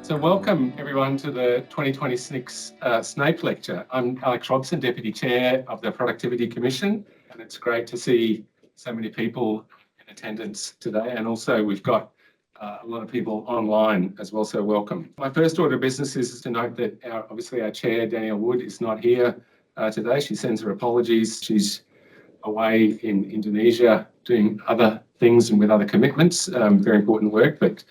So welcome everyone to the 2026 Snape lecture. I'm Alex Robson, Deputy Chair of the Productivity Commission, and it's great to see so many people in attendance today. And also we've got a lot of people online as well, so welcome. My first order of business is to note that obviously our Chair, Danielle Wood, is not here today. She sends her apologies. She's away in Indonesia doing other things and with other commitments, very important work, but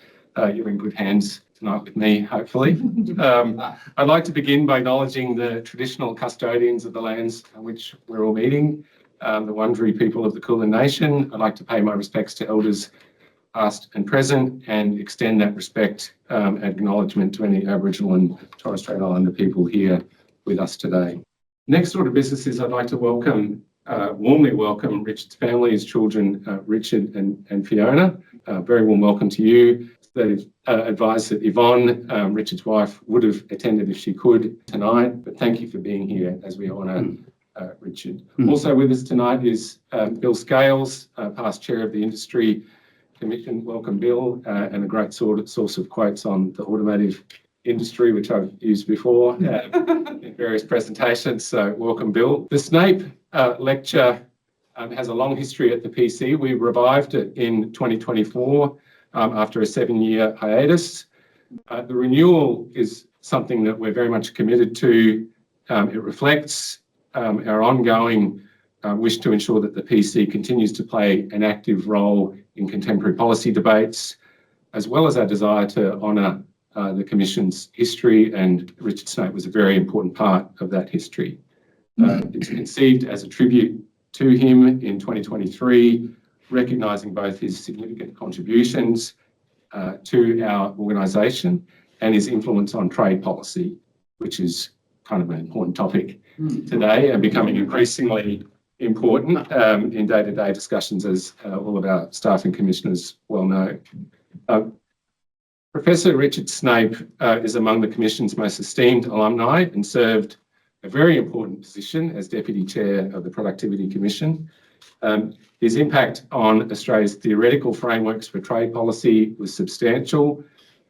you're in good hands tonight with me, hopefully. I'd like to begin by acknowledging the traditional custodians of the lands on which we're all meeting, the Wurundjeri people of the Kulin Nation. I'd like to pay my respects to elders past and present and extend that respect and acknowledgement to any Aboriginal and Torres Strait Islander people here with us today. Next order of business is I'd like to warmly welcome Richard's family, his children, Richard and Fiona. Very warm welcome to you. They've advised that Yvonne, Richard's wife, would have attended if she could tonight, but thank you for being here as we honour Richard. Also with us tonight is Bill Scales, past Chair of the Industry Commission. Welcome, Bill, and a great source of quotes on the automotive industry, which I've used before in various presentations. So welcome, Bill. The Snape lecture has a long history at the PC. We revived it in 2024 after a 7-year hiatus. The renewal is something that we're very much committed to. It reflects our ongoing wish to ensure that the PC continues to play an active role in contemporary policy debates, as well as our desire to honour the Commission's history, and Richard Snape was a very important part of that history. It's conceived as a tribute to him in 2023, recognising both his significant contributions to our organisation and his influence on trade policy, which is kind of an important topic today and becoming increasingly important in day-to-day discussions, as all of our staff and commissioners well know. Professor Richard Snape is among the Commission's most esteemed alumni and served a very important position as Deputy Chair of the Productivity Commission. His impact on Australia's theoretical frameworks for trade policy was substantial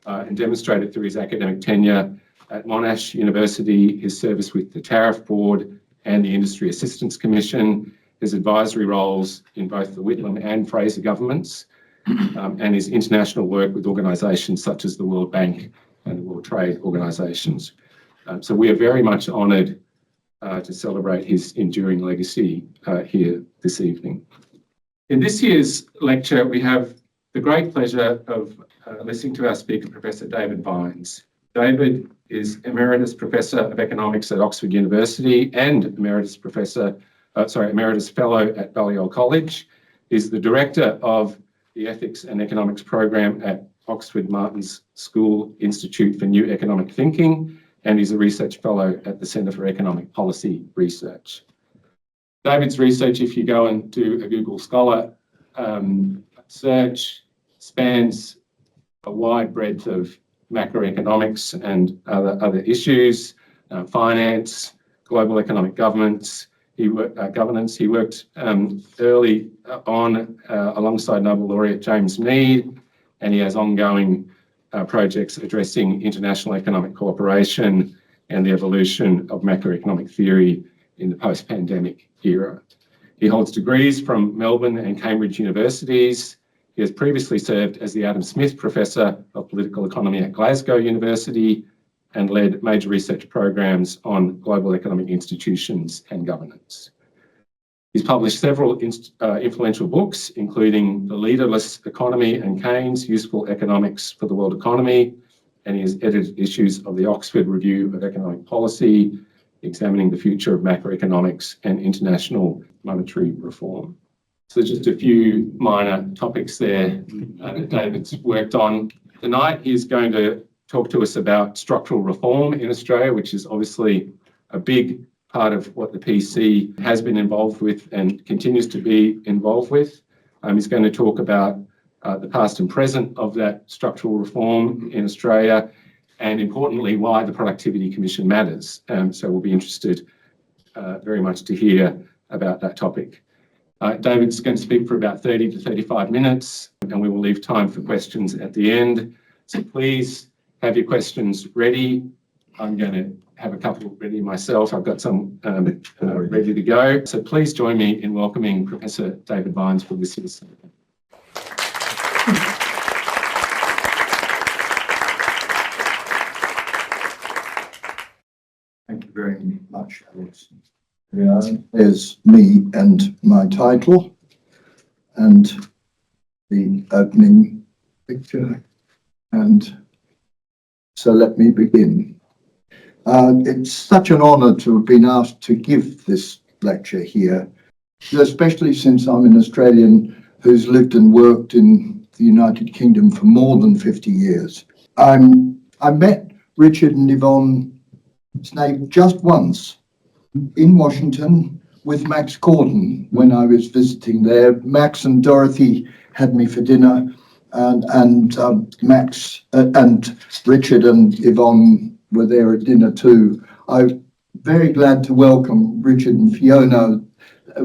and demonstrated through his academic tenure at Monash University, his service with the Tariff Board and the Industry Assistance Commission, his advisory roles in both the Whitlam and Fraser governments, and his international work with organisations such as the World Bank and the World Trade Organisations. So we are very much honoured to celebrate his enduring legacy here this evening. In this year's lecture, we have the great pleasure of listening to our speaker, Professor David Vines. David is Emeritus Professor of Economics at Oxford University and Emeritus Fellow at Balliol College. He's the Director of the Ethics and Economics Program at Oxford Martin's School Institute for New Economic Thinking, and he's a Research Fellow at the Centre for Economic Policy Research. David's research, if you go and do a Google Scholar search, spans a wide breadth of macroeconomics and other issues, finance, global economic governance. He worked early on alongside Nobel laureate James Mead, and he has ongoing projects addressing international economic cooperation and the evolution of macroeconomic theory in the post-pandemic era. He holds degrees from Melbourne and Cambridge universities. He has previously served as the Adam Smith Professor of Political Economy at Glasgow University and led major research programs on global economic institutions and governance. He's published several influential books, including The Leaderless Economy and Keynes, Useful Economics for the World Economy, and he has edited issues of the Oxford Review of Economic Policy, examining the future of macroeconomics and international monetary reform. So just a few minor topics there that David's worked on. Tonight, he's going to talk to us about structural reform in Australia, which is obviously a big part of what the PC has been involved with and continues to be involved with. He's going to talk about the past and present of that structural reform in Australia, and importantly, why the Productivity Commission matters. So we'll be interested very much to hear about that topic. David's going to speak for about 30 to 35 minutes, and we will leave time for questions at the end. So please have your questions ready. I'm going to have a couple ready myself. I've got some ready to go. So please join me in welcoming Professor David Vines for this year's session. Thank you very much, Alex. There's me and my title and the opening picture. And so let me begin. It's such an honour to have been asked to give this lecture here, especially since I'm an Australian who's lived and worked in the United Kingdom for more than 50 years. I met Richard and Yvonne Snape just once in Washington with Max Corden when I was visiting there. Max and Dorothy had me for dinner, and Max and Richard and Yvonne were there at dinner too. I'm very glad to welcome Richard and Fiona.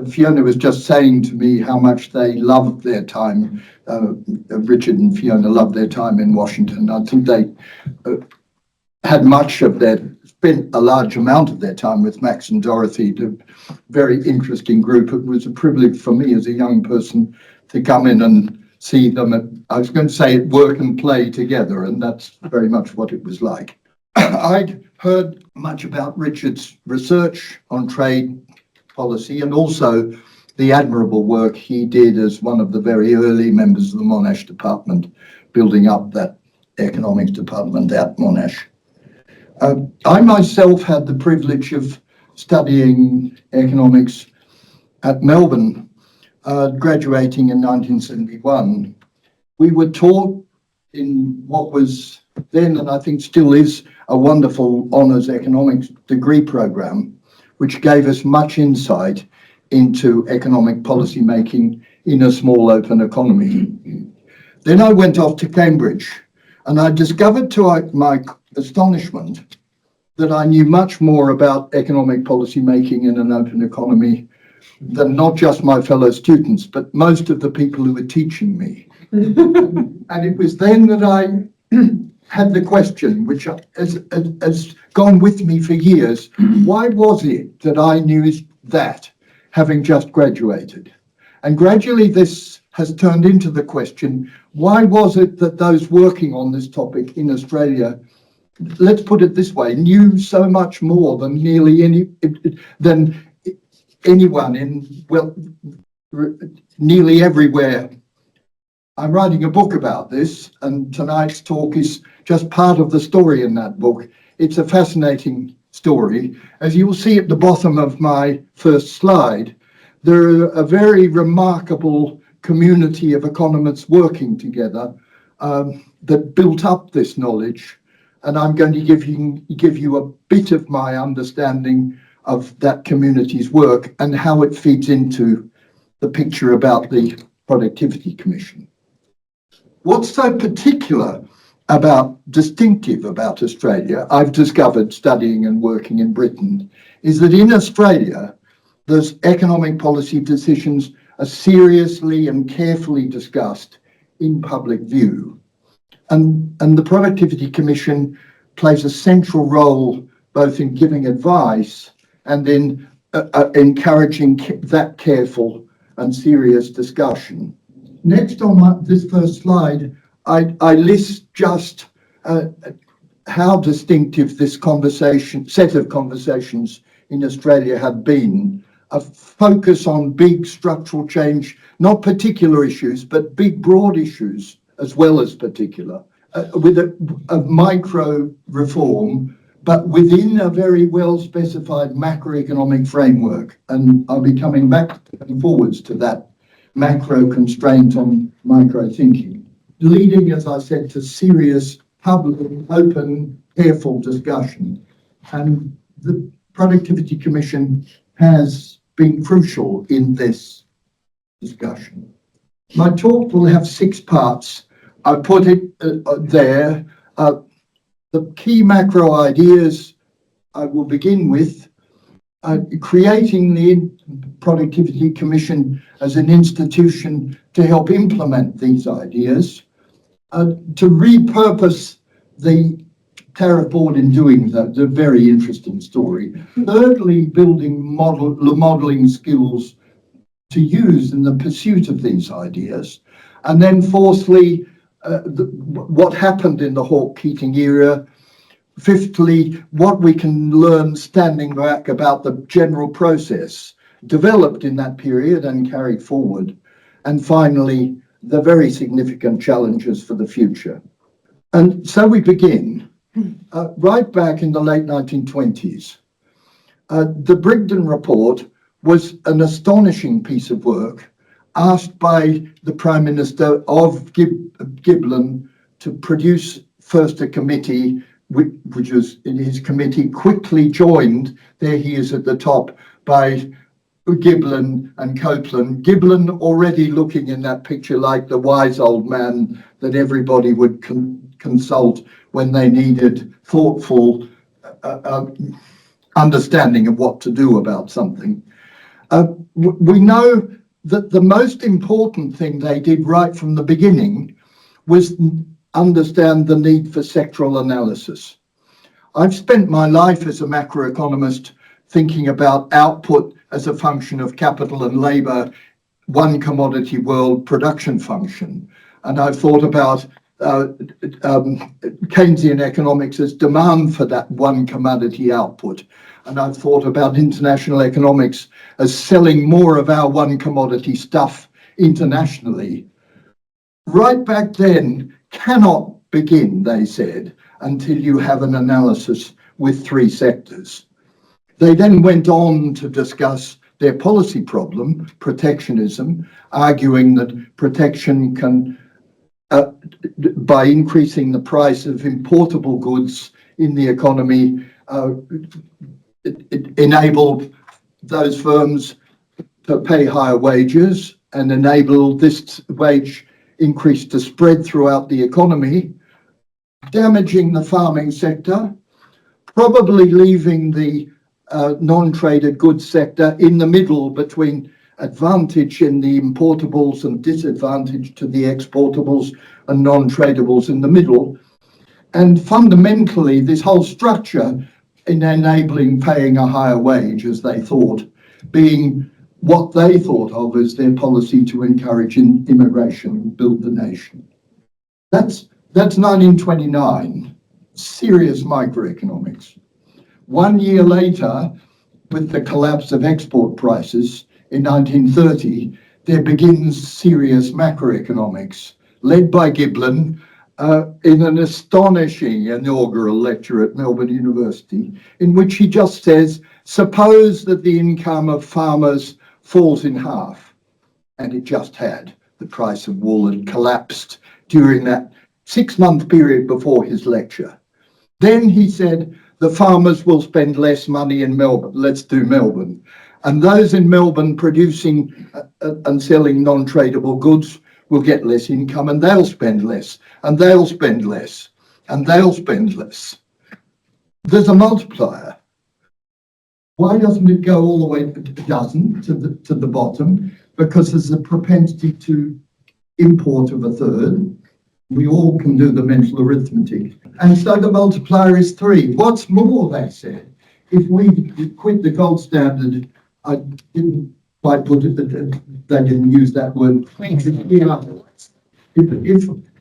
Fiona was just saying to me how much they loved their time. Richard and Fiona loved their time in Washington. I think they spent a large amount of their time with Max and Dorothy, a very interesting group. It was a privilege for me as a young person to come in and see them I was going to say at work and play together, and that's very much what it was like. I'd heard much about Richard's research on trade policy and also the admirable work he did as one of the very early members of the Monash department, building up that economics department at Monash. I myself had the privilege of studying economics at Melbourne, graduating in 1971. We were taught in what was then, and I think still is, a wonderful honours economics degree program, which gave us much insight into economic policy making in a small open economy. Then I went off to Cambridge, and I discovered to my astonishment that I knew much more about economic policy making in an open economy than not just my fellow students, but most of the people who were teaching me. And it was then that I had the question, which has gone with me for years. Why was it that I knew that, having just graduated? And gradually this has turned into the question, why was it that those working on this topic in Australia, let's put it this way, knew so much more than anyone in, well, nearly everywhere? I'm writing a book about this, and tonight's talk is just part of the story in that book. It's a fascinating story. As you will see at the bottom of my first slide, there are a very remarkable community of economists working together that built up this knowledge. And I'm going to give you a bit of my understanding of that community's work and how it feeds into the picture about the Productivity Commission. What's so distinctive about Australia, I've discovered studying and working in Britain, is that in Australia, those economic policy decisions are seriously and carefully discussed in public view. And the Productivity Commission plays a central role both in giving advice and in encouraging that careful and serious discussion. Next on this first slide, I list just how distinctive this set of conversations in Australia have been. A focus on big structural change, not particular issues, but big broad issues as well as particular, with a micro reform, but within a very well specified macroeconomic framework. And I'll be coming back and forwards to that macro constraint on micro thinking, leading, as I said, to serious, public, open, careful discussion. And the Productivity Commission has been crucial in this discussion. My talk will have 6 parts. I put it there. The key macro ideas I will begin with, creating the Productivity Commission as an institution to help implement these ideas, to repurpose the tariff board in doing that, a very interesting story. Thirdly, building modelling skills to use in the pursuit of these ideas. And then fourthly, what happened in the Hawke-Keating era. Fifthly, what we can learn standing back about the general process developed in that period and carried forward. And finally, the very significant challenges for the future. And so we begin right back in the late 1920s. The Brigden report was an astonishing piece of work asked by the Prime Minister of Giblin to produce first a committee, which was in his committee quickly joined, there he is at the top, by Giblin and Copeland. Giblin already looking in that picture like the wise old man that everybody would consult when they needed thoughtful understanding of what to do about something. We know that the most important thing they did right from the beginning was understand the need for sectoral analysis. I've spent my life as a macroeconomist thinking about output as a function of capital and labour, one commodity world production function. And I've thought about Keynesian economics as demand for that one commodity output. And I've thought about international economics as selling more of our one commodity stuff internationally. Right back then cannot begin, they said, until you have an analysis with three sectors. They then went on to discuss their policy problem, protectionism, arguing that protection can, by increasing the price of importable goods in the economy, enable those firms to pay higher wages and enable this wage increase to spread throughout the economy, damaging the farming sector, probably leaving the non-traded goods sector in the middle between advantage in the importables and disadvantage to the exportables and non-tradables in the middle. And fundamentally, this whole structure in enabling paying a higher wage, as they thought, being what they thought of as their policy to encourage immigration and build the nation. That's 1929, serious microeconomics. 1 year later, with the collapse of export prices in 1930, there begins serious macroeconomics, led by Giblin in an astonishing inaugural lecture at Melbourne University, in which he just says, suppose that the income of farmers falls in half, and it just had. The price of wool had collapsed during that 6-month period before his lecture. Then he said, the farmers will spend less money in Melbourne. Let's do Melbourne. And those in Melbourne producing and selling non-tradable goods will get less income, and they'll spend less, and they'll spend less, and they'll spend less. There's a multiplier. Why doesn't it go all the way? It doesn't, to the bottom, because there's a propensity to import of a third. We all can do the mental arithmetic. And so the multiplier is 3. What's more, they said, if we quit the gold standard, I didn't quite put it, they didn't use that word.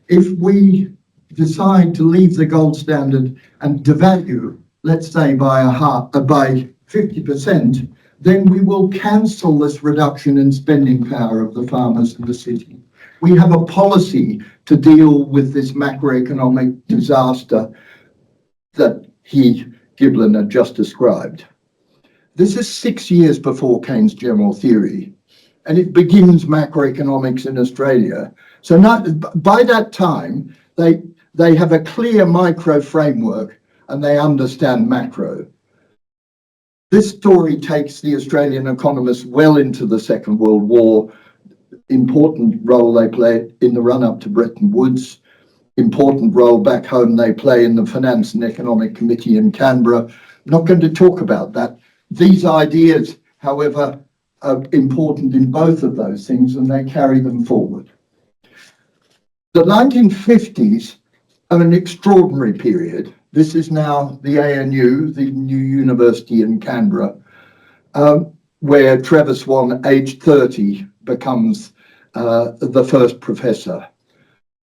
If we decide to leave the gold standard and devalue, let's say by 50%, then we will cancel this reduction in spending power of the farmers in the city. We have a policy to deal with this macroeconomic disaster that Giblin had just described. This is 6 years before Keynes' general theory, and it begins macroeconomics in Australia. So now, by that time, they have a clear micro framework and they understand macro. This story takes the Australian economists well into the Second World War, important role they play in the run-up to Bretton Woods, important role back home they play in the Finance and Economic Committee in Canberra. I'm not going to talk about that. These ideas, however, are important in both of those things, and they carry them forward. The 1950s of an extraordinary period. This is now the ANU, the new university in Canberra, where Trevor Swan, aged 30, becomes the first professor.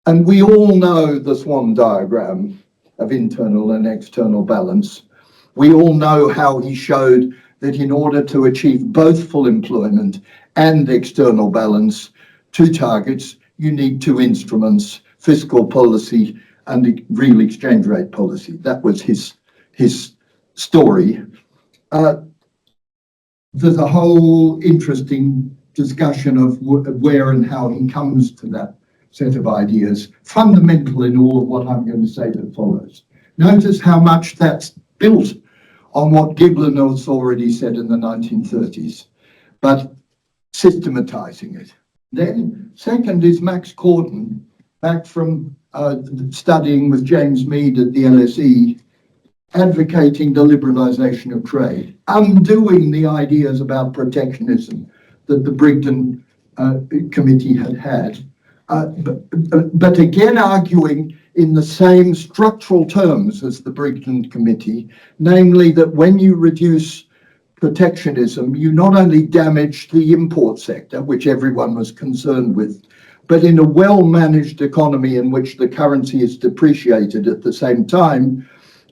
And we all know the Swan diagram of internal and external balance. We all know how he showed that in order to achieve both full employment and external balance, two targets, you need two instruments, fiscal policy and real exchange rate policy. That was his story. There's a whole interesting discussion of where and how he comes to that set of ideas, fundamental in all of what I'm going to say that follows. Notice how much that's built on what Giblin has already said in the 1930s, but systematizing it. Then second is Max Corden, back from studying with James Mead at the LSE, advocating the liberalisation of trade, undoing the ideas about protectionism that the Brigden Committee had, but again arguing in the same structural terms as the Brigden Committee, namely that when you reduce protectionism, you not only damage the import sector, which everyone was concerned with, but in a well-managed economy in which the currency is depreciated at the same time,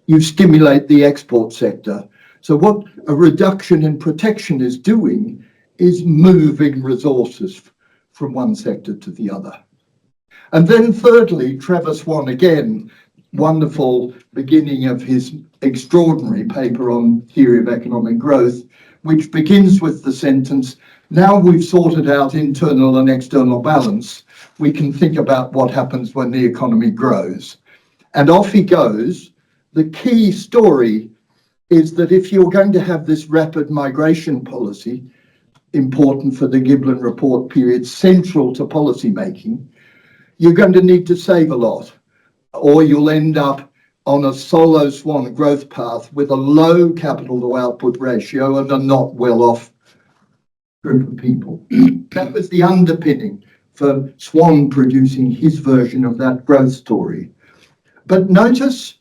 you stimulate the export sector. So what a reduction in protection is doing is moving resources from one sector to the other. And then thirdly, Trevor Swan, again, wonderful beginning of his extraordinary paper on theory of economic growth, which begins with the sentence, now we've sorted out internal and external balance, we can think about what happens when the economy grows. And off he goes. The key story is that if you're going to have this rapid migration policy, important for the Giblin report period, central to policy making, you're going to need to save a lot, or you'll end up on a solo Swan growth path with a low capital to output ratio and a not well off group of people. That was the underpinning for Swan producing his version of that growth story. But notice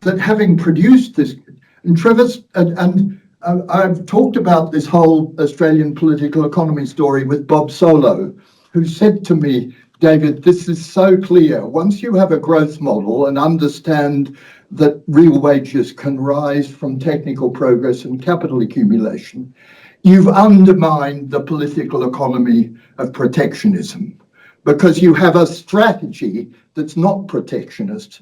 that having produced this, and Trevor's, I've talked about this whole Australian political economy story with Bob Solo, who said to me, David, this is so clear. Once you have a growth model and understand that real wages can rise from technical progress and capital accumulation, you've undermined the political economy of protectionism because you have a strategy that's not protectionist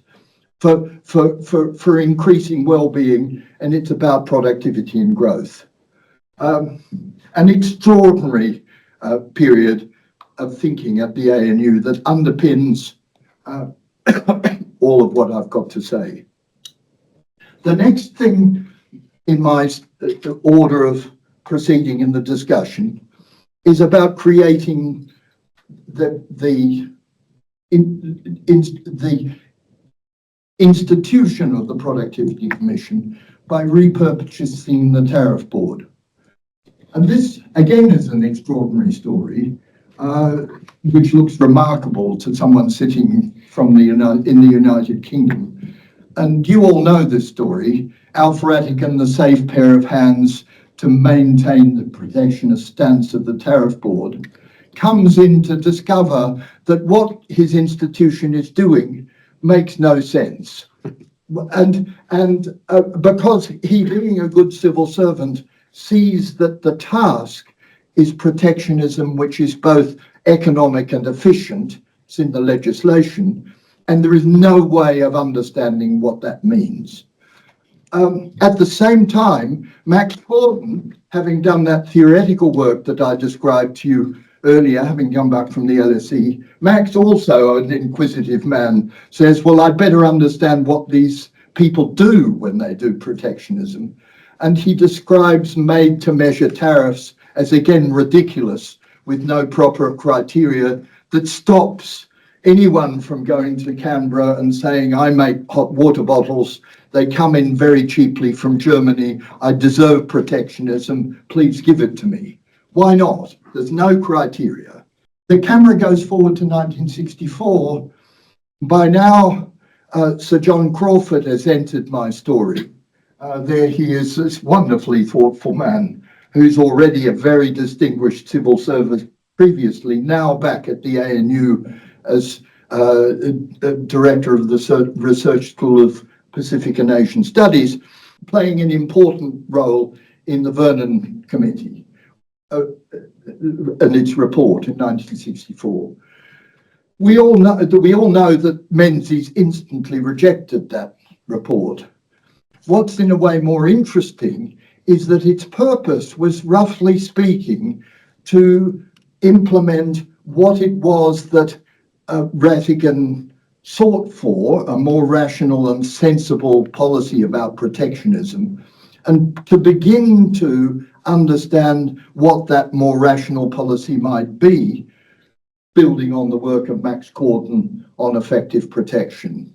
for increasing well-being, and it's about productivity and growth. An extraordinary period of thinking at the ANU that underpins all of what I've got to say. The next thing in my order of proceeding in the discussion is about creating the institution of the Productivity Commission by repurchasing the Tariff Board. And this, again, is an extraordinary story, which looks remarkable to someone sitting from in the United Kingdom. And you all know this story. Alf Rattigan, the safe pair of hands to maintain the protectionist stance of the Tariff Board, comes in to discover that what his institution is doing makes no sense. And because he, being a good civil servant, sees that the task is protectionism, which is both economic and efficient, it's in the legislation, and there is no way of understanding what that means. At the same time, Max Corden, having done that theoretical work that I described to you earlier, having come back from the LSE, Max, also an inquisitive man, says, well, I'd better understand what these people do when they do protectionism. And he describes made-to-measure tariffs as, again, ridiculous, with no proper criteria that stops anyone from going to Canberra and saying, I make hot water bottles, they come in very cheaply from Germany, I deserve protectionism, please give it to me. Why not? There's no criteria. The camera goes forward to 1964. By now, Sir John Crawford has entered my story. There he is, this wonderfully thoughtful man who's already a very distinguished civil servant previously, now back at the ANU as director of the Research School of Pacific and Asian Studies, playing an important role in the Vernon Committee and its report in 1964. We all know that Menzies instantly rejected that report. What's in a way more interesting is that its purpose was, roughly speaking, to implement what it was that Rattigan sought for, a more rational and sensible policy about protectionism, and to begin to understand what that more rational policy might be, building on the work of Max Corden on effective protection.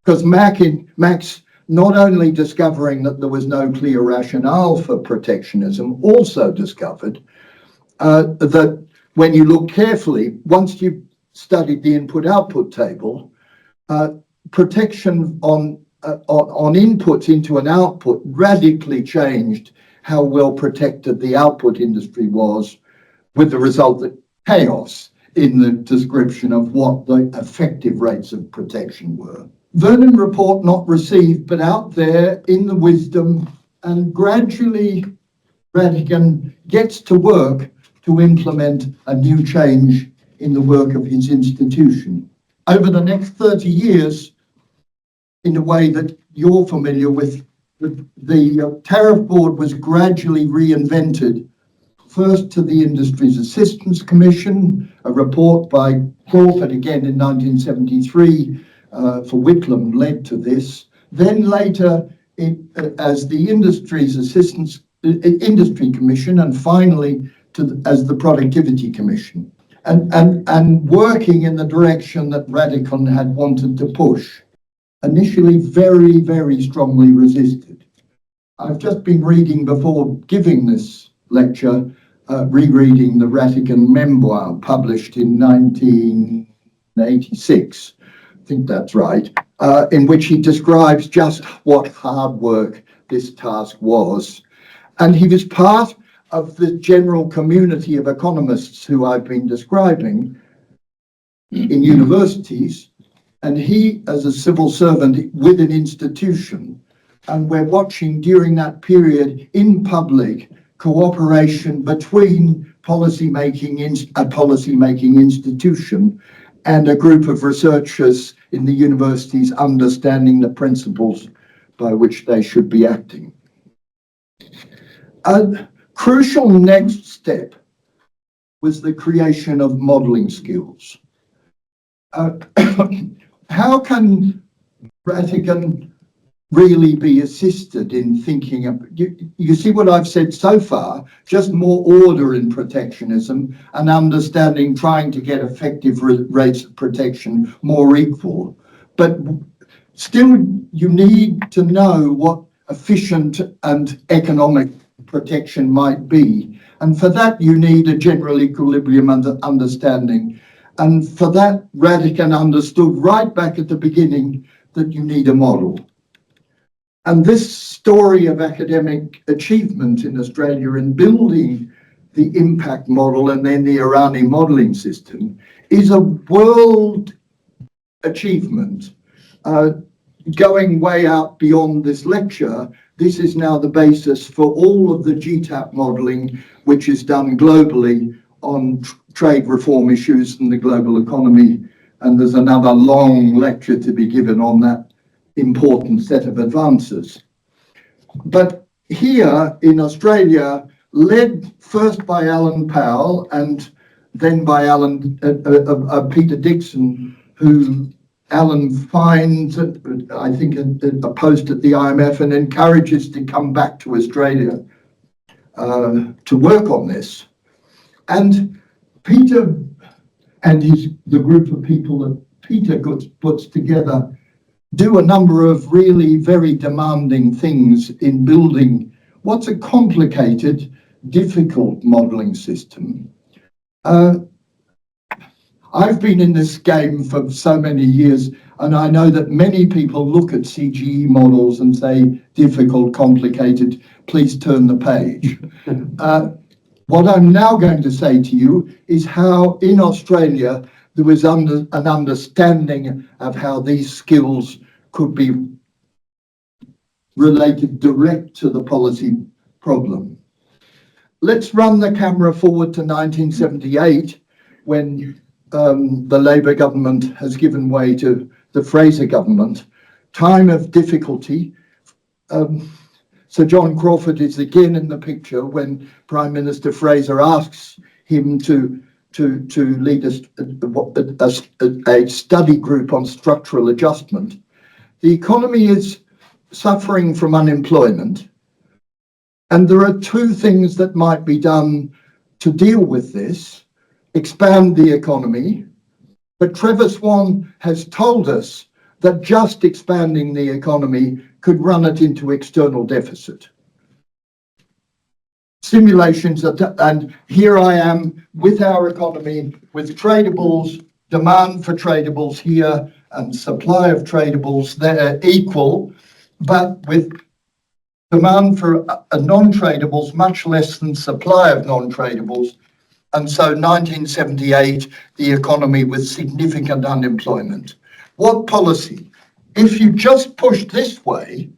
Because Max, not only discovering that there was no clear rationale for protectionism, also discovered that when you look carefully, once you've studied the input-output table, protection on inputs into an output radically changed how well protected the output industry was, with the result that chaos in the description of what the effective rates of protection were. Vernon report not received, but out there in the wisdom, and gradually Rattigan gets to work to implement a new change in the work of his institution. Over the next 30 years, in a way that you're familiar with, the Tariff Board was gradually reinvented, first to the Industries Assistance Commission, a report by Crawford again in 1973 for Whitlam led to this. Then later, as the Industry Commission, and finally as the Productivity Commission, and working in the direction that Rattigan had wanted to push. Initially very, very strongly resisted. I've just been reading before giving this lecture, rereading the Rattigan memoir published in 1986, I think that's right, in which he describes just what hard work this task was. And he was part of the general community of economists who I've been describing in universities, and he as a civil servant with an institution, and we're watching during that period in public cooperation between a policy-making institution and a group of researchers in the universities understanding the principles by which they should be acting. A crucial next step was the creation of modelling skills. How can Rattigan really be assisted in thinking of, you see what I've said so far, just more order in protectionism and understanding, trying to get effective rates of protection more equal. But still, you need to know what efficient and economic protection might be. And for that, you need a general equilibrium understanding. And for that, Rattigan understood right back at the beginning that you need a model. And this story of academic achievement in Australia in building the impact model and then the Irani modelling system is a world achievement. Going way out beyond this lecture, this is now the basis for all of the GTAP modelling, which is done globally on trade reform issues and the global economy. And there's another long lecture to be given on that important set of advances. But here in Australia, led first by Alan Powell and then by Peter Dixon, who Alan finds, I think, a post at the IMF and encourages to come back to Australia to work on this. And Peter and the group of people that Peter puts together do a number of really very demanding things in building what's a complicated, difficult modelling system. I've been in this game for so many years. And I know that many people look at CGE models and say, difficult, complicated, please turn the page. What I'm now going to say to you is how in Australia there was an understanding of how these skills could be related direct to the policy problem. Let's run the camera forward to 1978, when the Labor government has given way to the Fraser government. Time of difficulty. Sir John Crawford is again in the picture when Prime Minister Fraser asks him to lead a study group on structural adjustment. The economy is suffering from unemployment, and there are two things that might be done to deal with this: expand the economy. But Trevor Swan has told us that just expanding the economy could run it into external deficit. Simulations, and here I am with our economy, with tradables, demand for tradables here and supply of tradables there equal, but with demand for non-tradables much less than supply of non-tradables. And so 1978, the economy with significant unemployment. What policy? If you just push this way,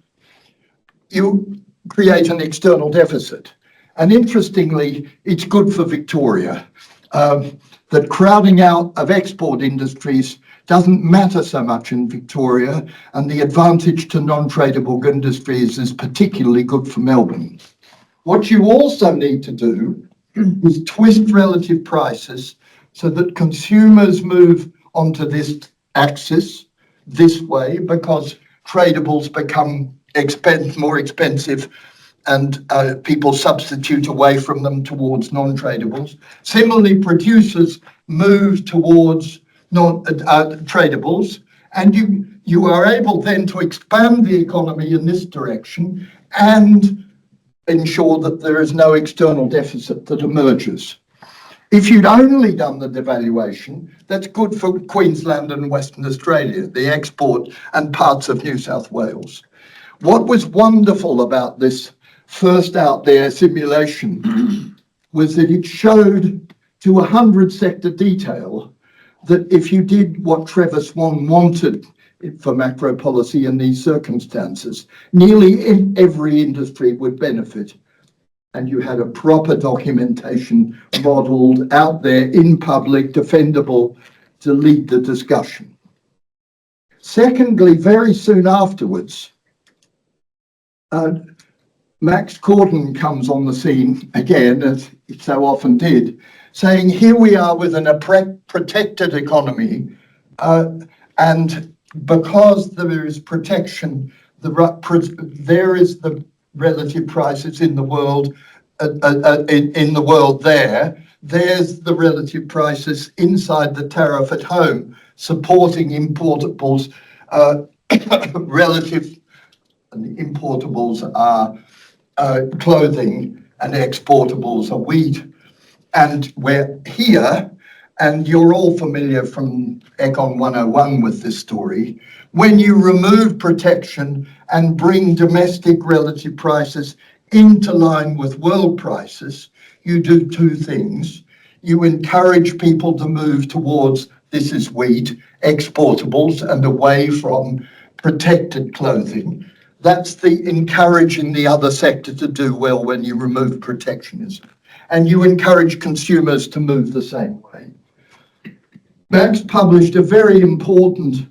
you create an external deficit. And interestingly, it's good for Victoria. That crowding out of export industries doesn't matter so much in Victoria, and the advantage to non-tradable industries is particularly good for Melbourne. What you also need to do is twist relative prices so that consumers move onto this axis this way, because tradables become more expensive and people substitute away from them towards non-tradables. Similarly, producers move towards tradables, and you are able then to expand the economy in this direction and ensure that there is no external deficit that emerges. If you'd only done the devaluation, that's good for Queensland and Western Australia, the export, and parts of New South Wales. What was wonderful about this first out there simulation was that it showed to 100 sector detail that if you did what Trevor Swan wanted for macro policy in these circumstances, nearly every industry would benefit. And you had a proper documentation modelled out there in public, defendable, to lead the discussion. Secondly, very soon afterwards, Max Corden comes on the scene again, as he so often did, saying, here we are with a protected economy, and because there is protection, there is the relative prices in the world, there's the relative prices inside the tariff at home, supporting importables, relative, and the importables are clothing and exportables are wheat. And we're here, and you're all familiar from Econ 101 with this story, when you remove protection and bring domestic relative prices into line with world prices, you do two things. You encourage people to move towards, this is wheat, exportables, and away from protected clothing. That's the encouraging the other sector to do well when you remove protectionism. And you encourage consumers to move the same way. Max published a very important,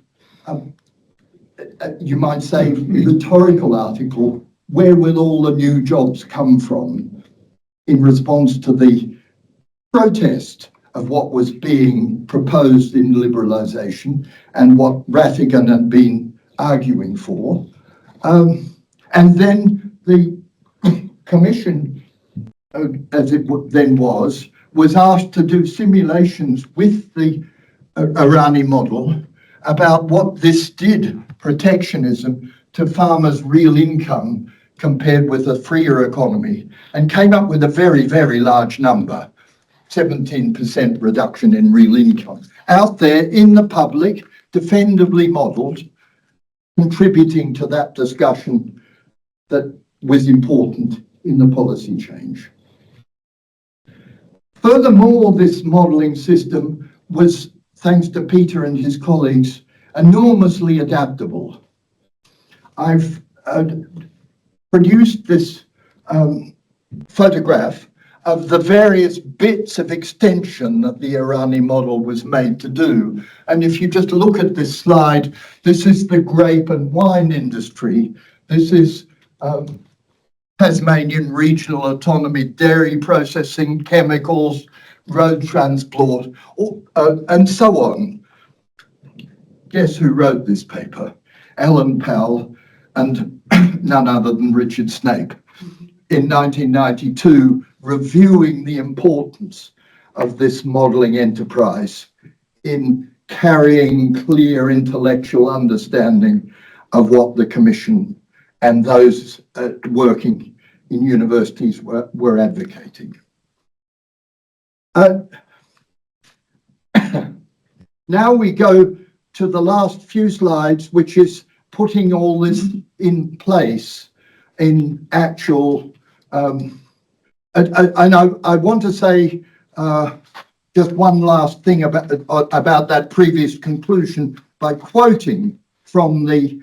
you might say, rhetorical article, where will all the new jobs come from, in response to the protest of what was being proposed in liberalisation and what Rattigan had been arguing for. And then the commission, as it then was asked to do simulations with the Irani model about what this did, protectionism, to farmers' real income compared with a freer economy, and came up with a very, very large number, 17% reduction in real income. Out there in the public, defendably modelled, contributing to that discussion that was important in the policy change. Furthermore, this modelling system was, thanks to Peter and his colleagues, enormously adaptable. I've produced this photograph of the various bits of extension that the Irani model was made to do. And if you just look at this slide, this is the grape and wine industry. This is Tasmanian regional autonomy, dairy processing, chemicals, road transport, and so on. Guess who wrote this paper? Alan Powell and none other than Richard Snape in 1992, reviewing the importance of this modelling enterprise in carrying clear intellectual understanding of what the Commission and those working in universities were advocating. Now we go to the last few slides, which is putting all this in place in actual, and I want to say just one last thing about that previous conclusion by quoting from the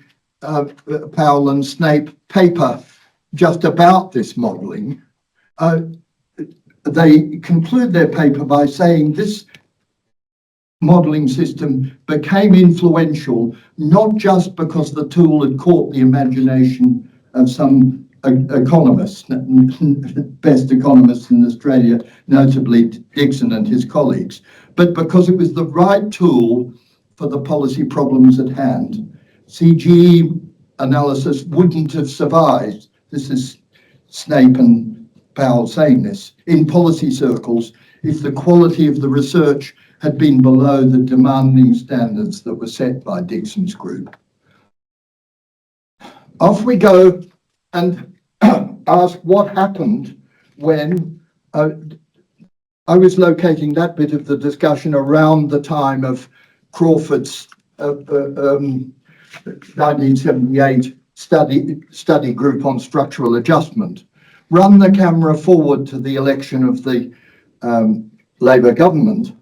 Powell and Snape paper just about this modelling. They conclude their paper by saying this modelling system became influential not just because the tool had caught the imagination of some economists, best economists in Australia, notably Dixon and his colleagues, but because it was the right tool for the policy problems at hand. CGE analysis wouldn't have survived, this is Snape and Powell saying this, in policy circles if the quality of the research had been below the demanding standards that were set by Dixon's group. Off we go and ask what happened when I was locating that bit of the discussion around the time of Crawford's 1978 study group on structural adjustment. Run the camera forward to the election of the Labour government.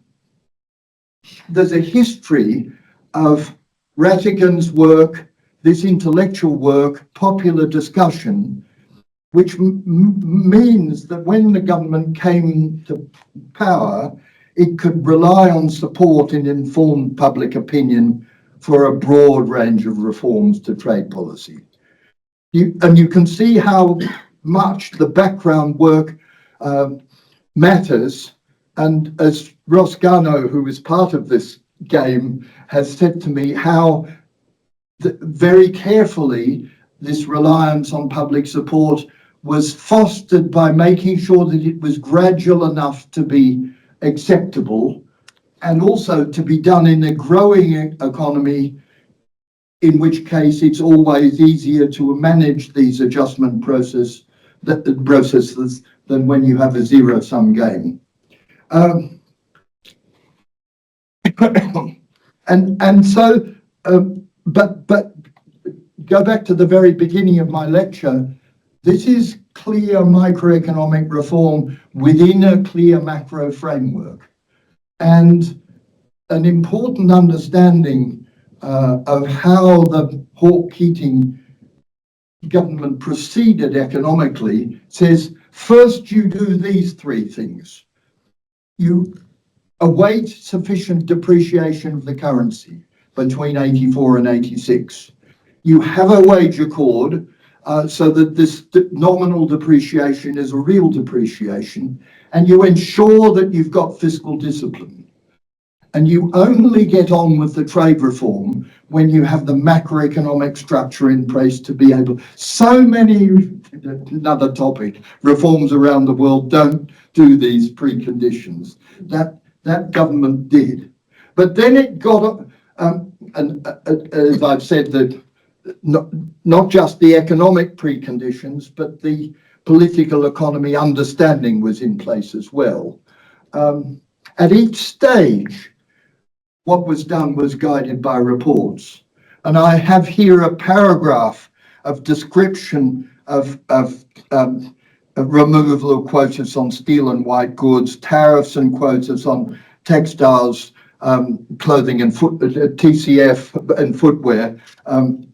There's a history of Rattigan's work, this intellectual work, popular discussion, which means that when the government came to power, it could rely on support and informed public opinion for a broad range of reforms to trade policy. And you can see how much the background work matters. And as Ross Garno, who is part of this game, has said to me, how very carefully this reliance on public support was fostered by making sure that it was gradual enough to be acceptable and also to be done in a growing economy, in which case it's always easier to manage these adjustment processes than when you have a zero-sum game. But go back to the very beginning of my lecture. This is clear microeconomic reform within a clear macro framework, and an important understanding of how the Hawke-Keating government proceeded economically says, first you do these three things. You await sufficient depreciation of the currency between 84 and 86. You have a wage accord so that this nominal depreciation is a real depreciation, and you ensure that you've got fiscal discipline. And you only get on with the trade reform when you have the macroeconomic structure in place to be able. So many, another topic, reforms around the world don't do these preconditions. That government did. But then it got, and as I've said, that not just the economic preconditions, but the political economy understanding was in place as well. At each stage, what was done was guided by reports. And I have here a paragraph of description of removal of quotas on steel and white goods, tariffs and quotas on textiles, clothing and TCF and footwear, and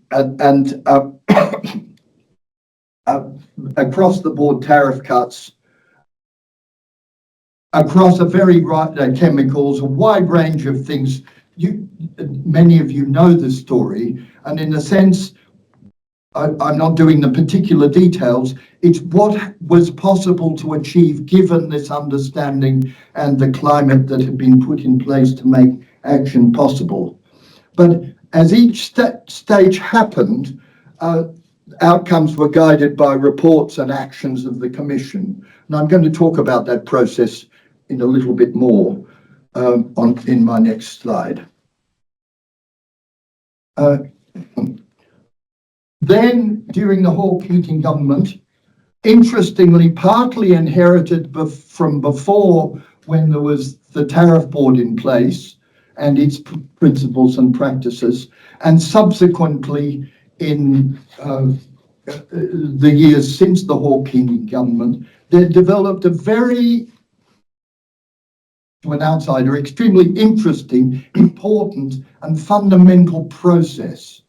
across the board tariff cuts across a very chemicals, a wide range of things. Many of you know the story, and in a sense, I'm not doing the particular details. It's what was possible to achieve given this understanding and the climate that had been put in place to make action possible. But as each stage happened, outcomes were guided by reports and actions of the Commission. And I'm going to talk about that process in a little bit more in my next slide. Then, during the Hawke-Keating government, interestingly, partly inherited from before when there was the tariff board in place and its principles and practices, and subsequently in the years since the Hawke-Keating government, they developed a very, to an outsider, extremely interesting, important and fundamental process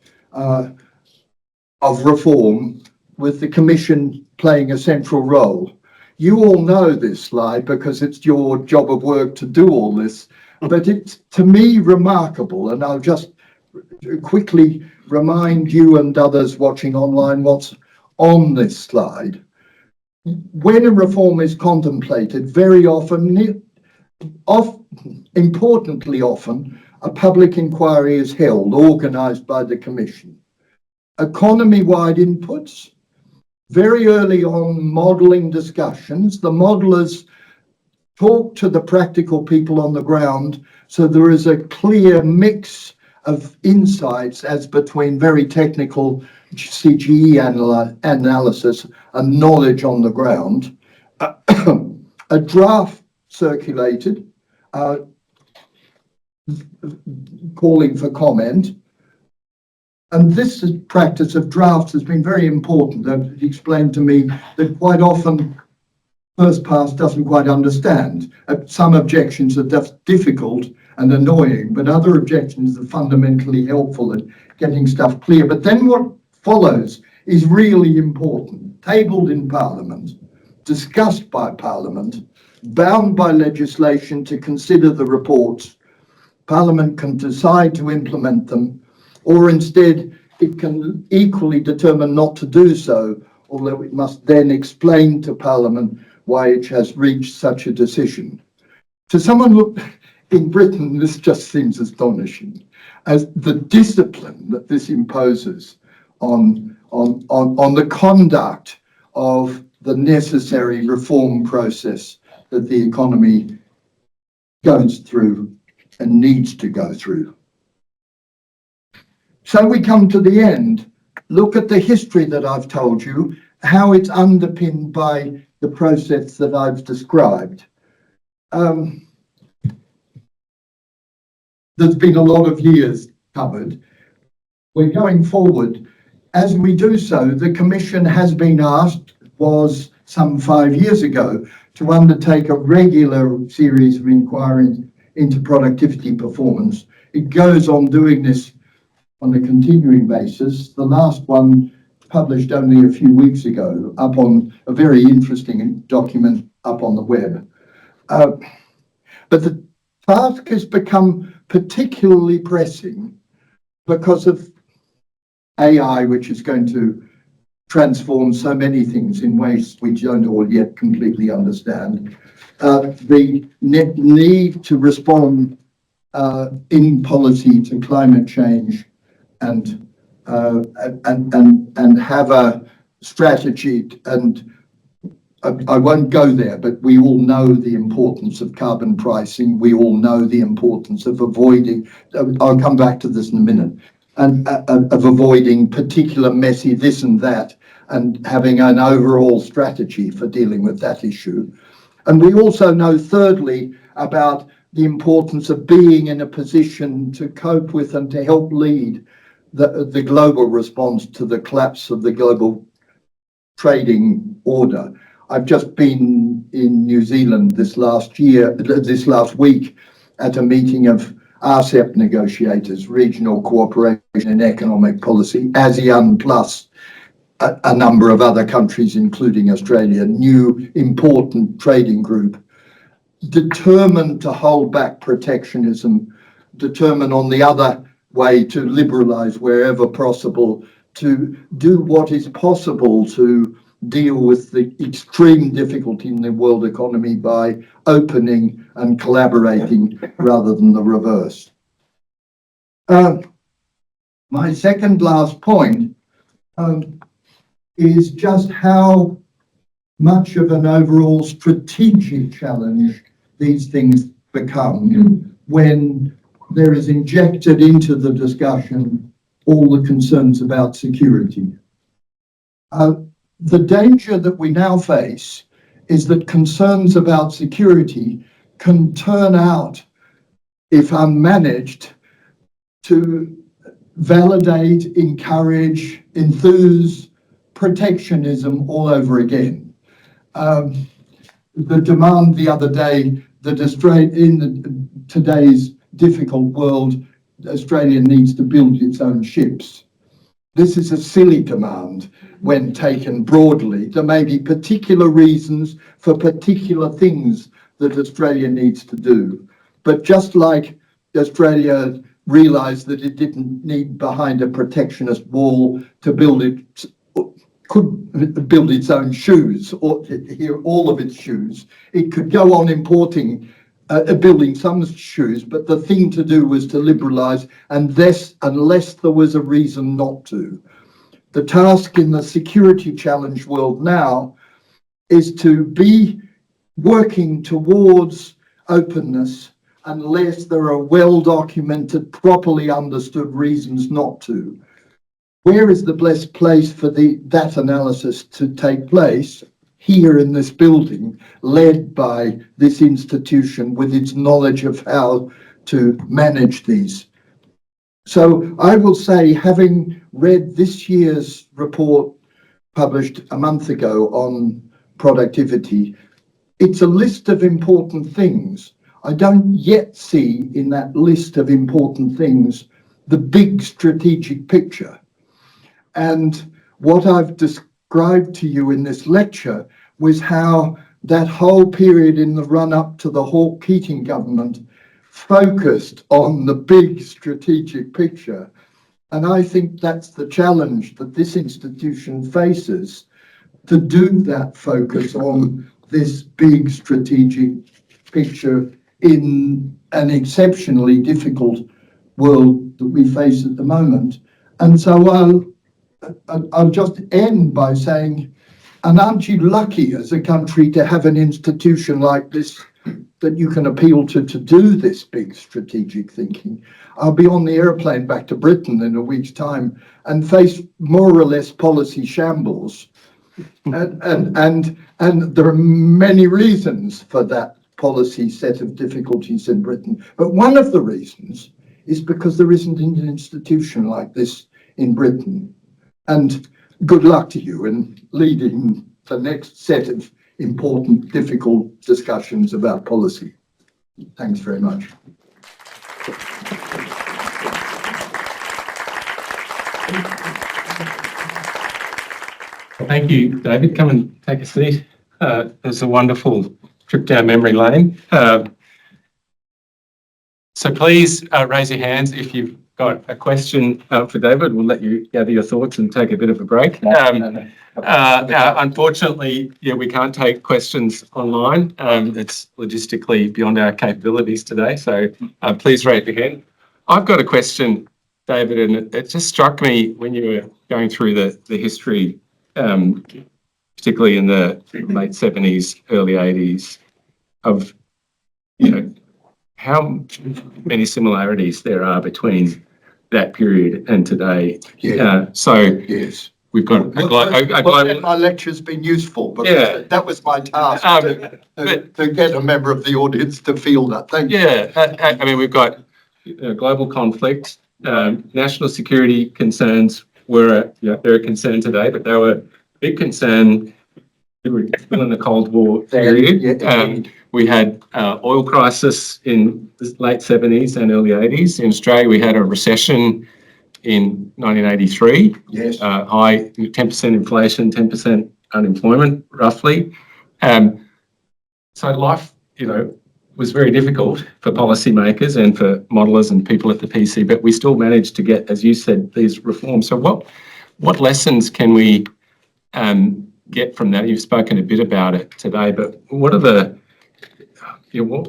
of reform, with the Commission playing a central role. You all know this slide because it's your job of work to do all this, but it's, to me, remarkable, and I'll just quickly remind you and others watching online what's on this slide. When a reform is contemplated, very often, importantly often, a public inquiry is held, organised by the Commission. Economy-wide inputs, very early on modelling discussions. The modellers talk to the practical people on the ground, so there is a clear mix of insights as between very technical CGE analysis and knowledge on the ground. A draft circulated calling for comment. And this practice of drafts has been very important. They've explained to me that quite often first pass doesn't quite understand. Some objections are just difficult and annoying, but other objections are fundamentally helpful at getting stuff clear. But then what follows is really important. Tabled in Parliament, discussed by Parliament, bound by legislation to consider the reports. Parliament can decide to implement them, or instead it can equally determine not to do so, although it must then explain to Parliament why it has reached such a decision. To someone who, in Britain, this just seems astonishing, as the discipline that this imposes on the conduct of the necessary reform process that the economy goes through and needs to go through. So we come to the end. Look at the history that I've told you, how it's underpinned by the process that I've described. There's been a lot of years covered. We're going forward. As we do so, the Commission has been asked, was some 5 years ago, to undertake a regular series of inquiries into productivity performance. It goes on doing this on a continuing basis. The last one published only a few weeks ago, up on a very interesting document up on the web. But the task has become particularly pressing because of AI, which is going to transform so many things in ways we don't all yet completely understand. The need to respond in policy to climate change and have a strategy. And I won't go there, but we all know the importance of carbon pricing. We all know the importance of avoiding, I'll come back to this in a minute, and of avoiding particular messy this and that, and having an overall strategy for dealing with that issue. And we also know, thirdly, about the importance of being in a position to cope with and to help lead the global response to the collapse of the global trading order. I've just been in New Zealand this last week at a meeting of RCEP negotiators, Regional Cooperation in Economic Policy, ASEAN plus a number of other countries, including Australia, new important trading group, determined to hold back protectionism, determined on the other way to liberalise wherever possible, to do what is possible to deal with the extreme difficulty in the world economy by opening and collaborating rather than the reverse. My second last point is just how much of an overall strategic challenge these things become when there is injected into the discussion all the concerns about security. The danger that we now face is that concerns about security can turn out, if unmanaged, to validate, encourage, enthuse protectionism all over again. The demand the other day that today's difficult world, Australia needs to build its own ships. This is a silly demand when taken broadly. There may be particular reasons for particular things that Australia needs to do. But just like Australia realised that it didn't need behind a protectionist wall to build it, could build its own shoes, or here all of its shoes. It could go on importing, building some shoes, but the thing to do was to liberalise, and this, unless there was a reason not to. The task in the security challenge world now is to be working towards openness unless there are well-documented, properly understood reasons not to. Where is the best place for that analysis to take place? Here in this building, led by this institution with its knowledge of how to manage these. So I will say, having read this year's report published a month ago on productivity, it's a list of important things. I don't yet see in that list of important things the big strategic picture. And what I've described to you in this lecture was how that whole period in the run-up to the Hawke-Keating government focused on the big strategic picture. And I think that's the challenge that this institution faces, to do that focus on this big strategic picture in an exceptionally difficult world that we face at the moment. And so I'll just end by saying, and aren't you lucky as a country to have an institution like this that you can appeal to do this big strategic thinking? I'll be on the airplane back to Britain in a week's time and face more or less policy shambles. And there are many reasons for that policy set of difficulties in Britain. But one of the reasons is because there isn't an institution like this in Britain. And good luck to you in leading the next set of important, difficult discussions about policy. Thanks very much. Thank you, David. Come and take a seat. It's a wonderful trip down memory lane. So please raise your hands if you've got a question for David. We'll let you gather your thoughts and take a bit of a break. Unfortunately, we can't take questions online. It's logistically beyond our capabilities today. So please raise your hand. I've got a question, David, and it just struck me when you were going through the history, particularly in the late 70s, early 80s, of how many similarities there are between that period and today. Yeah. So yes. we've got a global. My lecture's been useful, but Yeah. that was my task to get a member of the audience to feel that. Thank you. Yeah, I mean, we've got global conflict, national security concerns they're a concern today, but they were a big concern. We were still in the Cold War period. We had oil crisis in the late 70s and early 80s. In Australia, we had a recession in 1983. Yes. High 10% inflation, 10% unemployment, roughly. So life, was very difficult for policymakers and for modelers and people at the PC, but we still managed to get, as you said, these reforms. So what lessons can we get from that? You've spoken a bit about it today, but what were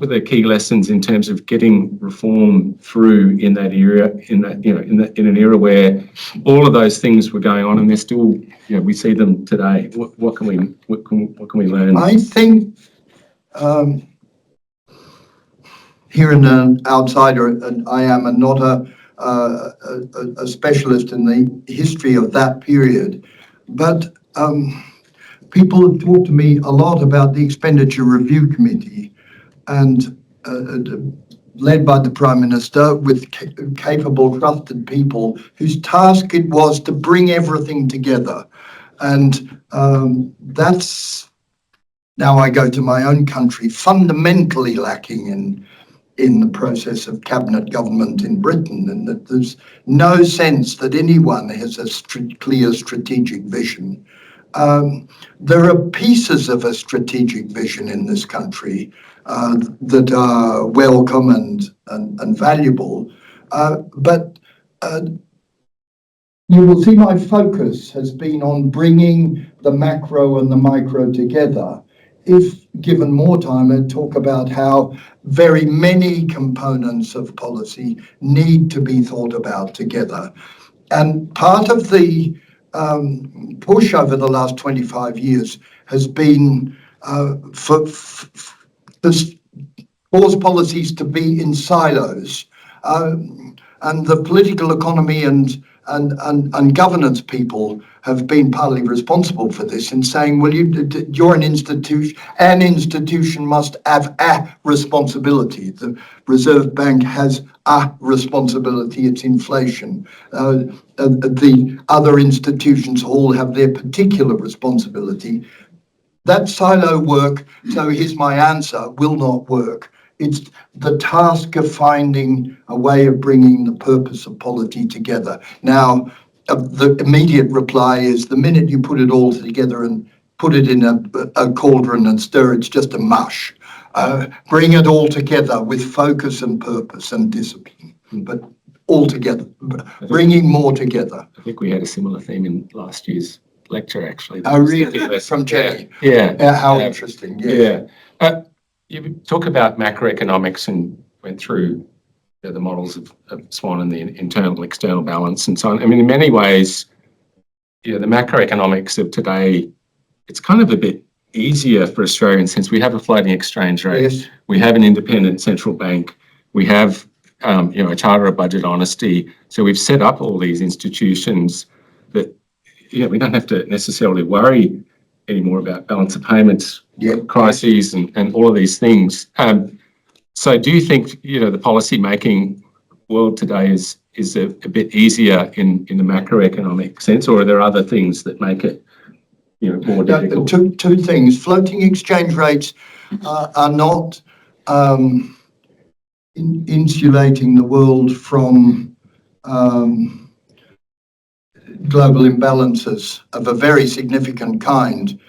the key lessons in terms of getting reform through in that era, in an era where all of those things were going on, and they're still, we see them today. What can we learn? I think here in an outsider, and I am not a specialist in the history of that period, but people have talked to me a lot about the Expenditure Review Committee, and led by the Prime Minister with capable, trusted people whose task it was to bring everything together. And that's, now I go to my own country, fundamentally lacking in the process of cabinet government in Britain, and that there's no sense that anyone has a clear strategic vision. There are pieces of a strategic vision in this country that are welcome and valuable, but you will see my focus has been on bringing the macro and the micro together. If given more time, I'd talk about how very many components of policy need to be thought about together. And part of the push over the last 25 years has been for cause policies to be in silos. And the political economy and governance people have been partly responsible for this in saying, well, you're an institution must have a responsibility. The Reserve Bank has a responsibility, it's inflation. The other institutions all have their particular responsibility. That silo work, so here's my answer, will not work. It's the task of finding a way of bringing the purpose of polity together. Now, the immediate reply is the minute you put it all together and put it in a cauldron and stir, it's just a mush. Bring it all together with focus and purpose and discipline, but all together, bringing more together. I think we had a similar theme in last year's lecture, actually. Oh, really? From Jenny? Yeah. How interesting. Yes. Yeah. You talk about macroeconomics and went through the models of Swan and the internal, external balance and so on. I mean, in many ways, the macroeconomics of today, it's kind of a bit easier for Australians since we have a floating exchange rate. Yes. We have an independent central bank. We have, a charter of budget honesty. So we've set up all these institutions that, we don't have to necessarily worry anymore about balance of payments, crises, and all of these things. So do you think, the policy making world today is a bit easier in the macroeconomic sense, or are there other things that make it, more difficult? Two things. Floating exchange rates are not insulating the world from global imbalances of a very significant kind.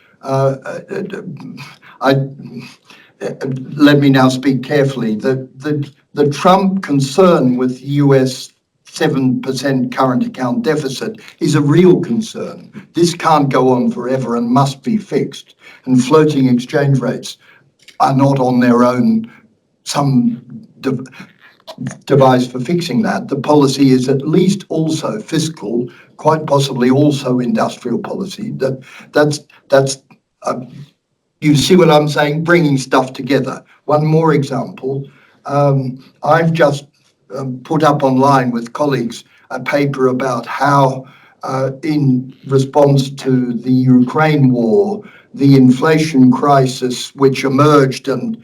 Let me now speak carefully. The Trump concern with US 7% current account deficit is a real concern. This can't go on forever and must be fixed. And floating exchange rates are not on their own some device for fixing that. The policy is at least also fiscal, quite possibly also industrial policy. That's you see what I'm saying? Bringing stuff together. One more example. I've just put up online with colleagues a paper about how in response to the Ukraine war, the inflation crisis which emerged and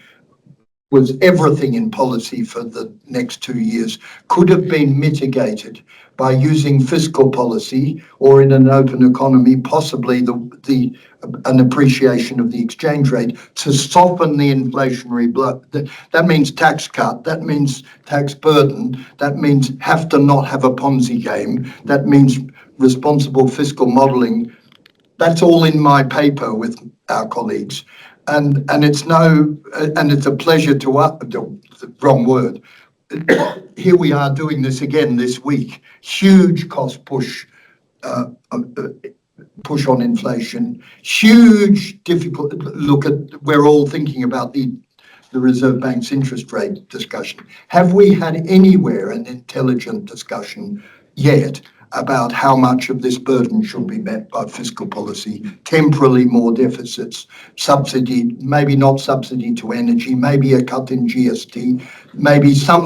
was everything in policy for the next 2 years, could have been mitigated by using fiscal policy, or in an open economy, possibly an appreciation of the exchange rate to soften the inflationary blow. That means tax cut, that means tax burden, that means have to not have a Ponzi game, that means responsible fiscal modelling. That's all in my paper with our colleagues. And it's a pleasure to us, the wrong word. Here we are doing this again this week. Huge cost push on inflation. Huge difficult look at. We're all thinking about the Reserve Bank's interest rate discussion. Have we had anywhere an intelligent discussion yet about how much of this burden should be met by fiscal policy, temporarily more deficits, subsidy, maybe not subsidy to energy, maybe a cut in GST, maybe some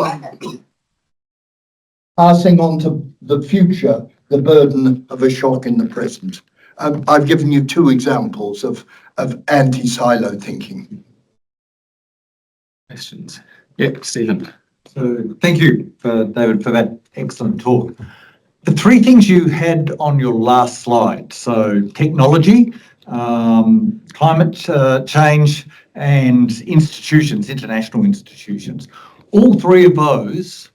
passing on to the future the burden of a shock in the present. I've given you 2 examples of anti-silo thinking. Questions? Yep, Stephen. So thank you, David, for that excellent talk. The 3 things you had on your last slide, so technology, climate change, and institutions, international institutions, all 3 of those,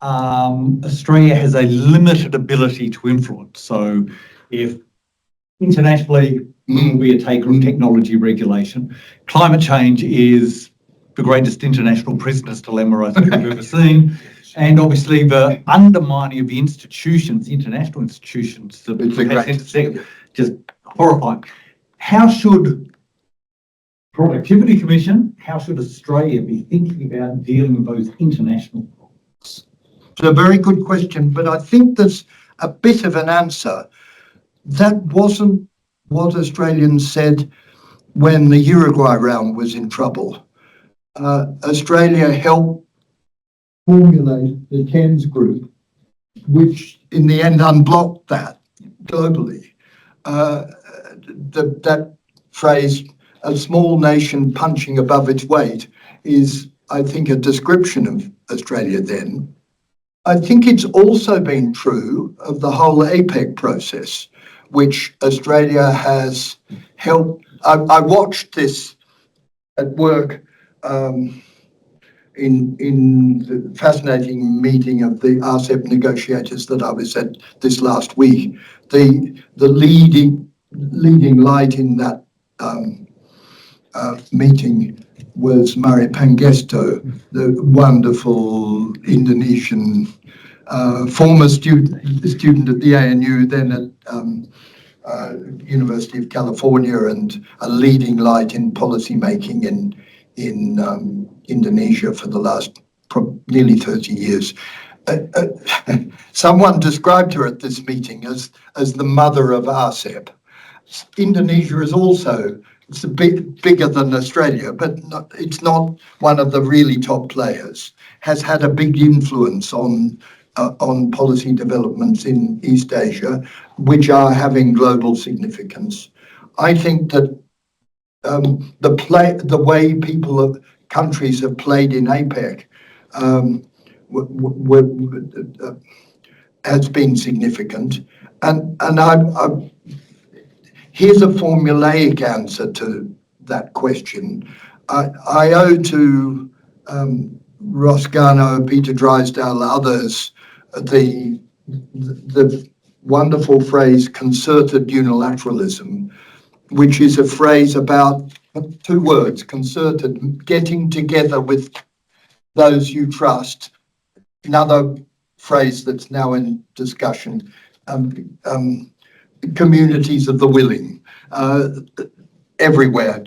Australia has a limited ability to influence. So if internationally we will be a taker of technology regulation, climate change is the greatest international prisoner's dilemma I think we've ever seen. And obviously the undermining of the institutions, the international institutions, just horrifying. How should Productivity Commission, how should Australia be thinking about dealing with those international problems? It's a very good question, but I think there's a bit of an answer. That wasn't what Australians said when the Uruguay round was in trouble. Australia helped formulate the TENS group, which in the end unblocked that globally. That phrase, a small nation punching above its weight, is, I think, a description of Australia then. I think it's also been true of the whole APEC process, which Australia has helped. I watched this at work in the fascinating meeting of the RCEP negotiators that I was at this last week. The leading light in that meeting was Mari Pangesto, the wonderful Indonesian former student at the ANU, then at University of California, and a leading light in policy making in Indonesia for the last nearly 30 years. Someone described her at this meeting as the mother of RCEP. Indonesia is also, it's a bit bigger than Australia, but it's not one of the really top players, has had a big influence on policy developments in East Asia, which are having global significance. I think that the way countries have played in APEC has been significant, and here's a formulaic answer to that question. I owe to Ross Garnaut, Peter Drysdale, others, the wonderful phrase concerted unilateralism, which is a phrase about 2 words, concerted, getting together with those you trust. Another phrase that's now in discussion, communities of the willing, everywhere,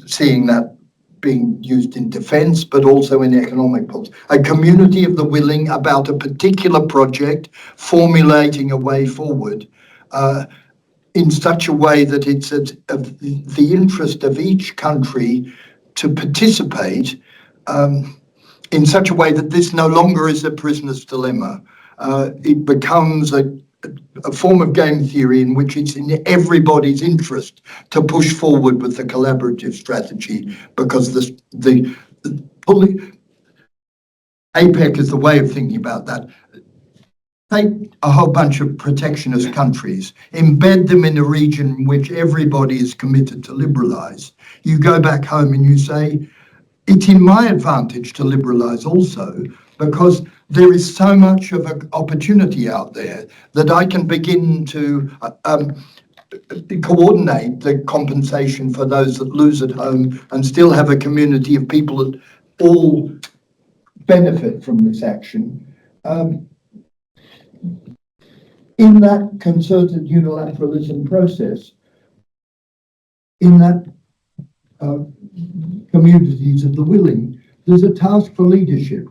seeing that being used in defence, but also in economic policy. A community of the willing about a particular project, formulating a way forward in such a way that it's of the interest of each country to participate in such a way that this no longer is a prisoner's dilemma. it becomes a form of game theory in which it's in everybody's interest to push forward with the collaborative strategy, because the APEC is the way of thinking about that. Take a whole bunch of protectionist countries, embed them in a region in which everybody is committed to liberalise. You go back home and you say, it's in my advantage to liberalise also, because there is so much of an opportunity out there that I can begin to coordinate the compensation for those that lose at home and still have a community of people that all benefit from this action. In that concerted unilateralism process, in that communities of the willing, there's a task for leadership.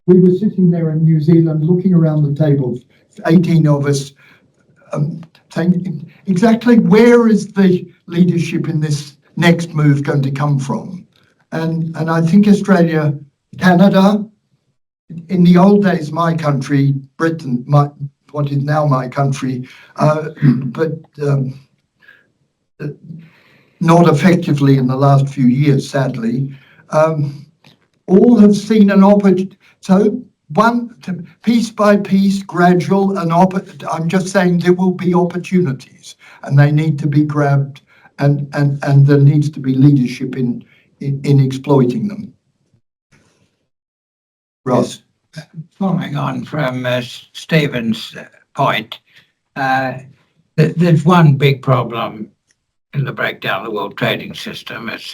We were sitting there in New Zealand looking around the tables, 18 of us, saying exactly where is the leadership in this next move going to come from? And I think Australia, Canada, in the old days, my country, Britain, what is now my country, but not effectively in the last few years, sadly, all have seen an opportunity. So piece by piece, gradual, I'm just saying there will be opportunities and they need to be grabbed, and there needs to be leadership in exploiting them. Ross. Following on from Stephen's point, there's one big problem in the breakdown of the world trading system. It's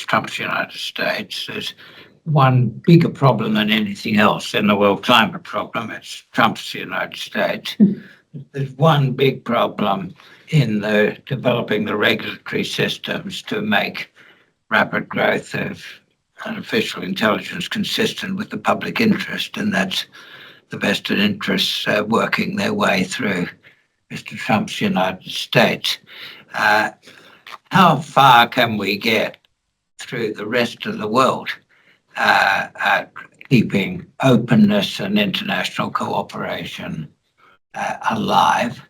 Trump's United States. There's one bigger problem than anything else in the world climate problem. It's Trump's United States. There's one big problem in developing the regulatory systems to make rapid growth of artificial intelligence consistent with the public interest, and that's the vested interests working their way through Mr. Trump's United States. How far can we get through the rest of the world at keeping openness and international cooperation alive?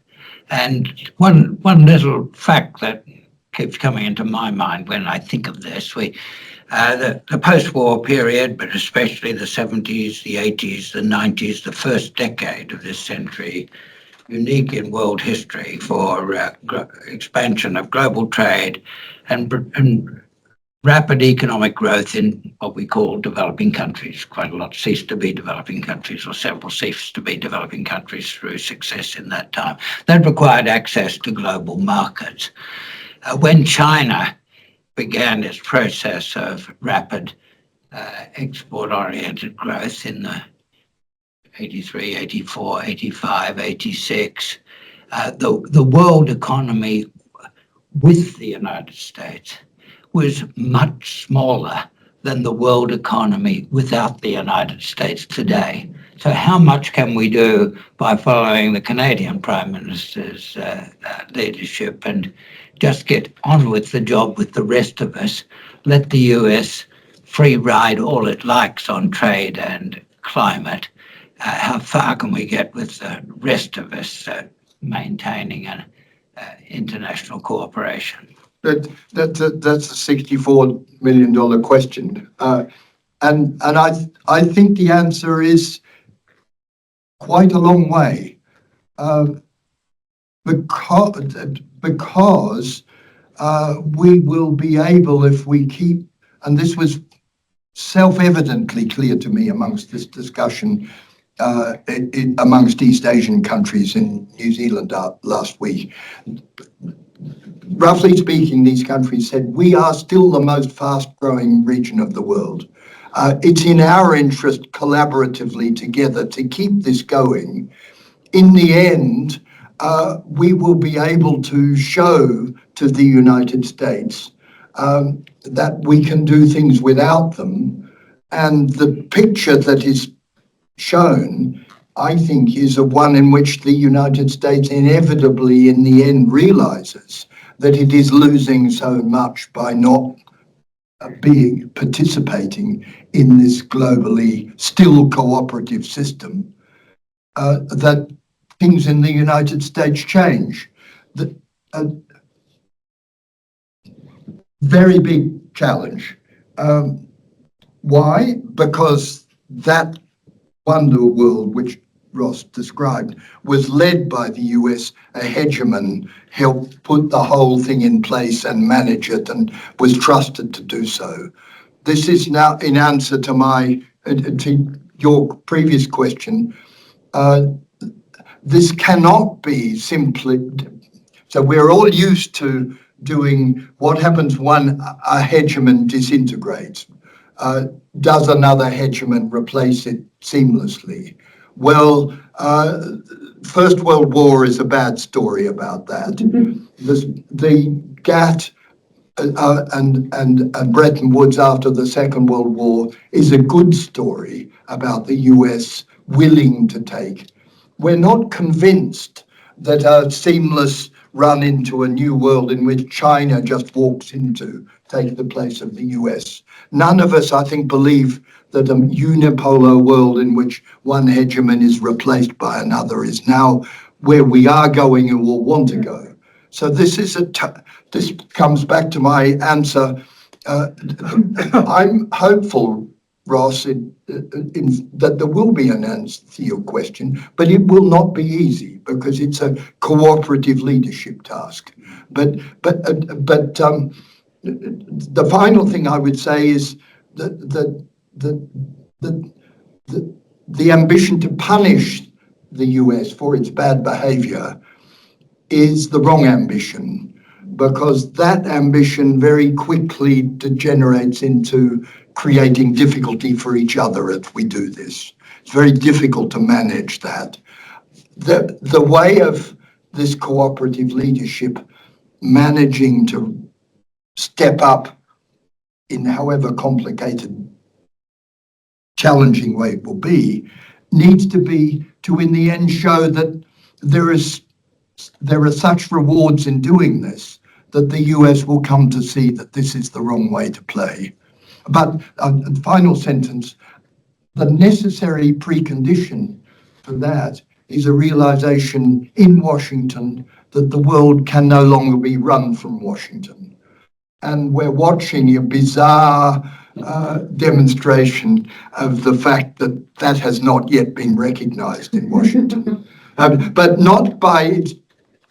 And one little fact that keeps coming into my mind when I think of this, the post-war period, but especially the 70s, the 80s, the 90s, the first decade of this century, unique in world history for expansion of global trade and rapid economic growth in what we call developing countries. Quite a lot ceased to be developing countries, or several ceased to be developing countries through success in that time. That required access to global markets. When China began its process of rapid export-oriented growth in the 83, 84, 85, 86, the world economy with the United States was much smaller than the world economy without the United States today. So how much can we do by following the Canadian Prime Minister's leadership and just get on with the job with the rest of us, let the US free ride all it likes on trade and climate? How far can we get with the rest of us maintaining an international cooperation? That's a $64 million question. And I think the answer is quite a long way. Because we will be able, if we keep, and this was self-evidently clear to me amongst this discussion amongst East Asian countries in New Zealand last week. Roughly speaking, these countries said, we are still the most fast-growing region of the world. It's in our interest collaboratively together to keep this going. In the end, we will be able to show to the United States that we can do things without them. And the picture that is shown, I think, is a one in which the United States inevitably, in the end, realizes that it is losing so much by not participating in this globally still cooperative system. that things in the United States change. The, very big challenge. Why? Because that wonder world, which Ross described, was led by the US. A hegemon helped put the whole thing in place and manage it, and was trusted to do so. This is now in answer to your previous question. This cannot be simply. So we're all used to doing what happens when a hegemon disintegrates. Does another hegemon replace it seamlessly? Well, First World War is a bad story about that. The GATT and Bretton Woods after the Second World War is a good story about the US willing to take. We're not convinced that a seamless run into a new world in which China just walks into take the place of the US. None of us, I think, believe that a unipolar world in which one hegemon is replaced by another is now where we are going and will want to go. So this is this comes back to my answer. I'm hopeful, Ross, that there will be an answer to your question, but it will not be easy because it's a cooperative leadership task. But the final thing I would say is that the ambition to punish the US for its bad behaviour is the wrong ambition, because that ambition very quickly degenerates into creating difficulty for each other if we do this. It's very difficult to manage that. The way of this cooperative leadership managing to step up in however complicated, challenging way it will be, needs to be to in the end show that there are such rewards in doing this that the US will come to see that this is the wrong way to play. But final sentence, the necessary precondition for that is a realization in Washington that the world can no longer be run from Washington. And we're watching a bizarre demonstration of the fact that that has not yet been recognized in Washington. But not by its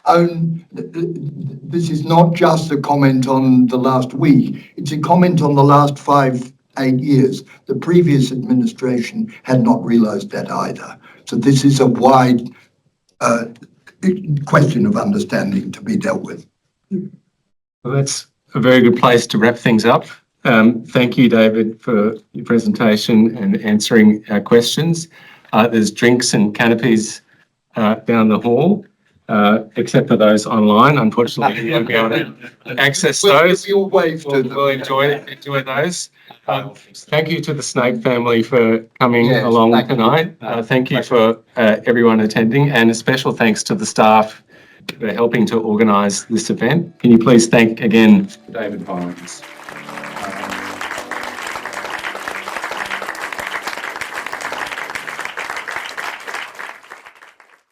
own. This is not just a comment on the last week, it's a comment on the last 5-8 years. The previous administration had not realized that either. So this is a wide question of understanding to be dealt with. Well, that's a very good place to wrap things up. Thank you, David, for your presentation and answering our questions. There's drinks and canopies down the hall, except for those online. Unfortunately, you won't be able to access those. We'll enjoy those. Thank you to the Snape family for coming along tonight. Thank you for everyone attending, and a special thanks to the staff for helping to organise this event. Can you please thank again David Bynes?